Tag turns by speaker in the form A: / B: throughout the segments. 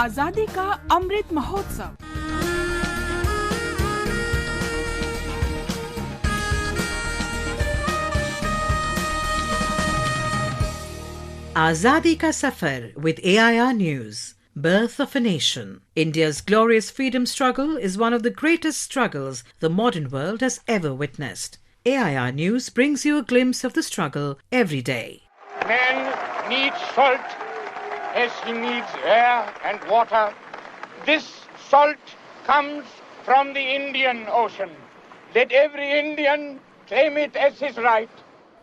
A: आजादी का Amrit Mahotsav.
B: Azadi ka Safar with AIR News. Birth of a Nation. India's glorious freedom struggle is one of the greatest struggles the modern world has ever witnessed. AIR News brings you a glimpse of the struggle every day.
C: Man needs salt as he needs air and water. This salt comes from the Indian Ocean. Let every Indian claim it as his right.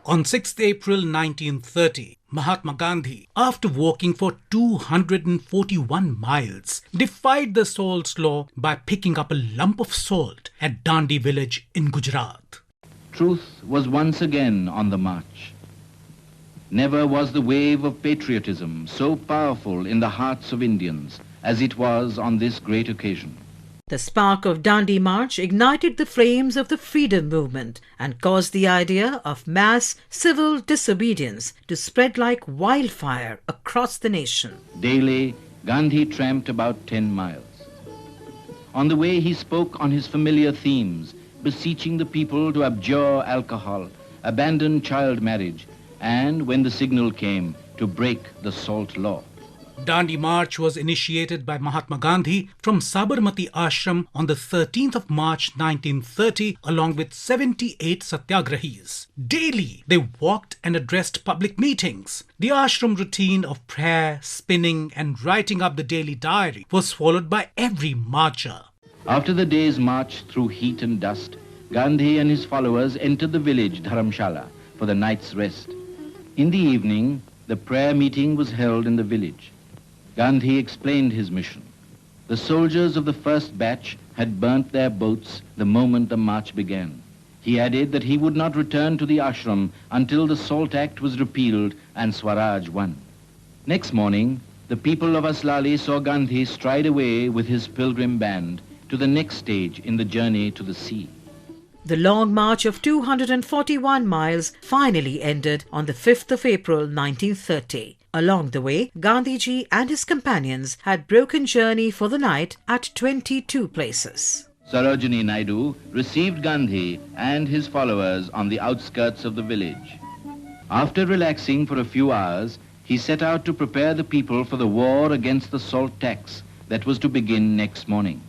D: On 6th April 1930, Mahatma Gandhi, after walking for 241 miles, defied the salt law by picking up a lump of salt at Dandi Village in Gujarat.
E: Truth was once again on the march. Never was the wave of patriotism so powerful in the hearts of Indians as it was on this great occasion.
B: The spark of Dandi March ignited the flames of the freedom movement and caused the idea of mass civil disobedience to spread like wildfire across the nation.
E: Daily, Gandhi tramped about 10 miles. On the way, he spoke on his familiar themes, beseeching the people to abjure alcohol, abandon child marriage, and, when the signal came, to break the salt law.
D: Dandi March was initiated by Mahatma Gandhi from Sabarmati Ashram on the 13th of March 1930 along with 78 satyagrahis. Daily, they walked and addressed public meetings. The ashram routine of prayer, spinning and writing up the daily diary was followed by every marcher.
E: After the day's march through heat and dust, Gandhi and his followers entered the village Dharamshala for the night's rest. In the evening, the prayer meeting was held in the village. Gandhi explained his mission. The soldiers of the first batch had burnt their boats the moment the march began. He added that he would not return to the ashram until the Salt Act was repealed and Swaraj won. Next morning, the people of Aslali saw Gandhi stride away with his pilgrim band to the next stage in the journey to the sea.
B: The long march of 241 miles finally ended on the 5th of April 1930. Along the way, Gandhiji and his companions had broken journey for the night at 22 places.
E: Sarojni Naidu received Gandhi and his followers on the outskirts of the village. After relaxing for a few hours, he set out to prepare the people for the war against the salt tax that was to begin next morning.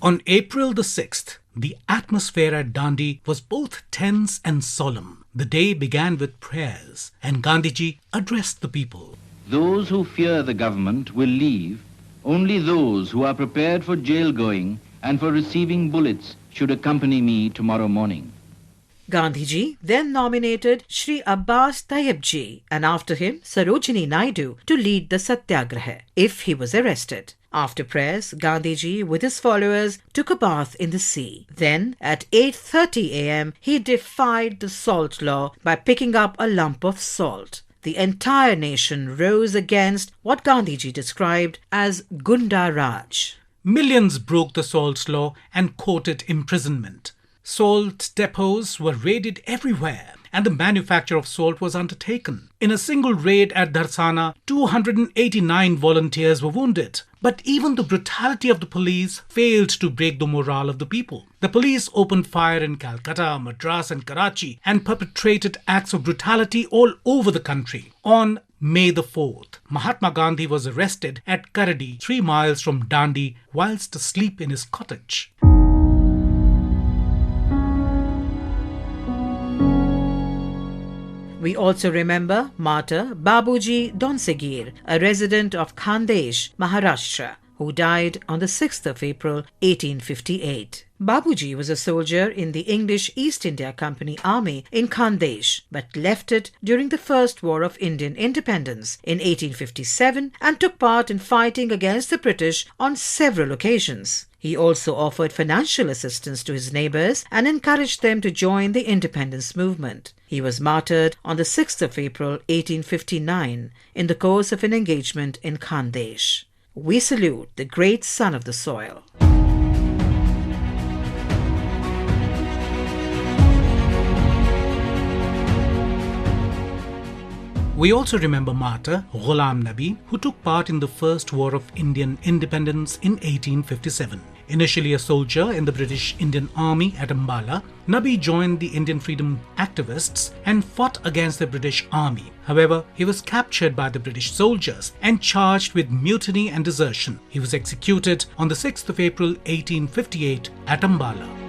D: On April the 6th, the atmosphere at Dandi was both tense and solemn. The day began with prayers and Gandhiji addressed the people.
E: Those who fear the government will leave. Only those who are prepared for jail going and for receiving bullets should accompany me tomorrow morning.
B: Gandhiji then nominated Shri Abbas Tyabji and after him Sarojni Naidu to lead the satyagraha if he was arrested. After prayers, Gandhiji with his followers took a bath in the sea. Then at 8:30 a.m. he defied the salt law by picking up a lump of salt. The entire nation rose against what Gandhiji described as Goonda Raj.
D: Millions broke the salt law and courted imprisonment. Salt depots were raided everywhere and the manufacture of salt was undertaken. In a single raid at Dharasana, 289 volunteers were wounded. But even the brutality of the police failed to break the morale of the people. The police opened fire in Calcutta, Madras and Karachi and perpetrated acts of brutality all over the country. On May the 4th, Mahatma Gandhi was arrested at Karadi, 3 miles from Dandi, whilst asleep in his cottage.
B: We also remember martyr Babuji Donsegir, a resident of Khandesh, Maharashtra, who died on the 6th of April 1858. Babuji was a soldier in the English East India Company Army in Khandesh, but left it during the First War of Indian Independence in 1857 and took part in fighting against the British on several occasions. He also offered financial assistance to his neighbours and encouraged them to join the independence movement. He was martyred on the 6th of April 1859 in the course of an engagement in Khandesh. We salute the great son of the soil.
D: We also remember martyr Ghulam Nabi, who took part in the First War of Indian Independence in 1857. Initially a soldier in the British Indian Army at Ambala, Nabi joined the Indian freedom activists and fought against the British Army. However, he was captured by the British soldiers and charged with mutiny and desertion. He was executed on the 6th of April 1858 at Ambala.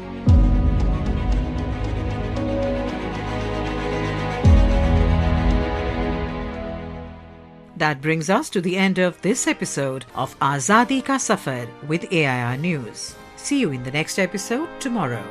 B: That brings us to the end of this episode of Azadi Ka Safar with AIR News. See you in the next episode tomorrow.